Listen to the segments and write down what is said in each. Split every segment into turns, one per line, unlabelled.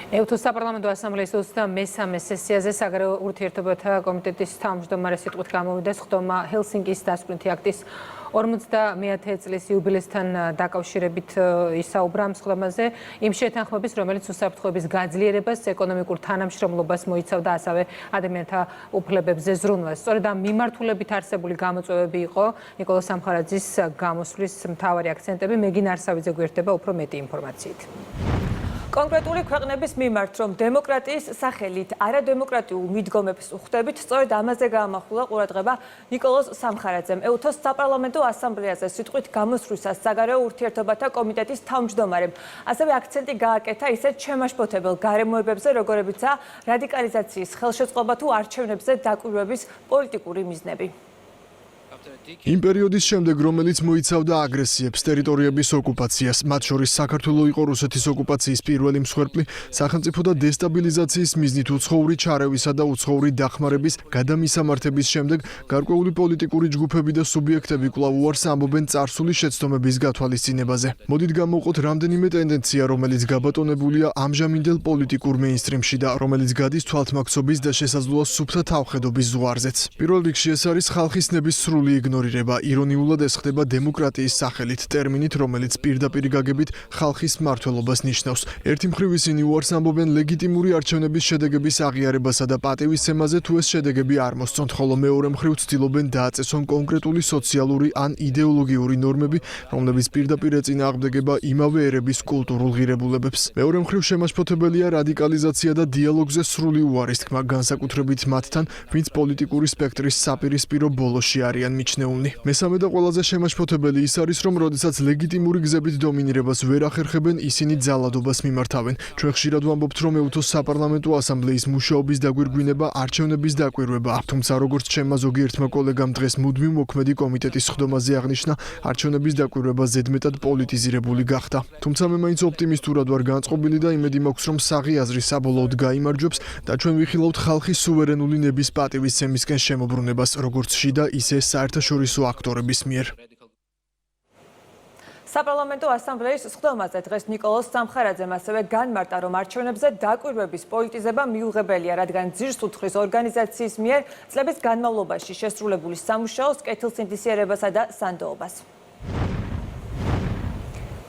ეუთოს საპარლამენტო ასამბლეის 23 სესიაზე საგარეო ურთიერთობათა კომიტეტის თავმჯდომარე სიტყვით გამოვიდა სხდომა ჰელსინკის დასკვნითი აქტის 50-მე წლის იუბილესთან დაკავშირებით ისაუბრა ამ სხდომაზე იმ შეთანხმების, რომელიც უსაფრთხოების გაძლიერებას, ეკონომიკურ თანამშრომლობას მოიცავდა, ასევე ადამიანთა უფლებებზე ზრუნვას. სწორედ ამ მიმართულებით არსებული გამოწვევები იყო ნიკოლოზ სამხარაძის გამოსვლის მთავარი აქცენტები. მეგინ არსავიძე გვერდება უფრო მეტი ინფორმაციით.
კონკრეტული ქვეყნების მიმართ, რომ დემოკრატიის სახელით არადემოკრატიულ მიდგომებს უხდებით, სწორედ ამაზე გაამახვილა ყურადღება ნიკოლოზ სამხარაძემ. ეუთოს საპარლამენტო ასამბლეაზე სიტყვით გამოსვლისას საგარეო ურთიერთობათა კომიტეტის თავმჯდომარემ. ასევე აქცენტი გააკეთა ისეთ შემაშფოთებელ გარემოებებზე, როგორებიცაა რადიკალიზაციის ხელშეწყობა თუ არჩევნებზე დაკვირვების პოლიტიკური მიზნები.
იმ პერიოდის შემდეგ, რომელიც მოიცავდა აგრესიებს, ტერიტორიების ოკუპაციას, მათ შორის საქართველო იყო რუსეთის ოკუპაციის პირველი მსხვერპლი, სახელმწიფო და დესტაბილიზაციის მიზნით უცხოური ჩარევისა და უცხოური დახმარების გადამისამართების შემდეგ, გარკვეული პოლიტიკური ჯგუფები და სუბიექტები კვლავ უარს ამბობენ წარსული შეცდომების გათვალისწინებაზე. მოდით გამოვყოთ რამდენიმე ტენდენცია, რომელიც გაბატონებულია ამჟამინდელ პოლიტიკურ მეინსტრიმში და რომელიც გადის თვალთმაქცობის და შესაძლოა სუფთა თავხედობის ზღვარზეც. პირველ რიგში ეს არის ხალხის ნების სრული იგნორირება, ირონიულად ეს ხდება დემოკრატიის სახელით, ტერმინით, რომელიც პირდაპირ გაგებით ხალხის მმართველობას ნიშნავს. ერთი მხრივ ისინი უარს ამბობენ ლეგიტიმური არჩევნების შედეგების აღიარებასა და პატივისცემაზე, თუ ეს შედეგები არ მოსწონთ, ხოლო მეორე მხრივ ცდილობენ დააწესონ კონკრეტული სოციალური ან იდეოლოგიური ნორმები, რომლებიც პირდაპირ ეწინააღმდეგება იმავე ერების კულტურულ ღირებულებებს. მეორე მხრივ შემაშფოთებელია რადიკალიზაცია და დიალოგზე სრული უარის თქმა, განსაკუთრებით მათთან, ვინც პოლიტიკური სპექტრის საპირისპირო ბოლოში არიან მიჩნეულნი. მესამე და ყველაზე შემაშფოთებელი ის არის, რომ როდესაც ლეგიტიმური გზებით დომინირებას ვერ ახერხებენ, ისინი ძალადობას მიმართავენ. ჩვენ ხშირად ვამბობთ, რომ ეუთოს საპარლამენტო ასამბლეის მუშაობის დაგვირგვინება არჩევნების დაკვირვებაა. თუმცა, როგორც ჩემმა ზოგიერთმა კოლეგამ დღეს მუდმივ მოქმედი კომიტეტის სხდომაზე აღნიშნა, არჩევნების დაკვირვება ზედმეტად პოლიტიზირებული გახდა. თუმცა მე მაინც ოპტიმისტურად ვარ განწყობილი და იმედი მაქვს, რომ საღი აზრი საბოლოოდ გაიმარჯვებს და ჩვენ ვიხილავთ ხალხის სუვერენული ნების პატივისცემისკენ შემოbrunებას, როგორც შიდა, ისე საერთაშორისო აქტორების მიერ.
საპარლამენტო ასამბლეის სხდომაზე დღეს ნიკოლოზ სამხარაძემ ასევე განმარტა, რომ არჩევნებზე დაკვირვების პოლიტიზება მიუღებელია, რადგან ძირს უთხრის ორგანიზაციის მიერ წლების განმავლობაში შესრულებული სამუშაოს კეთილსინდისიერებასა და სანდოობას.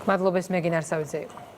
მადლობა, მეგინ არსავიძე იყო.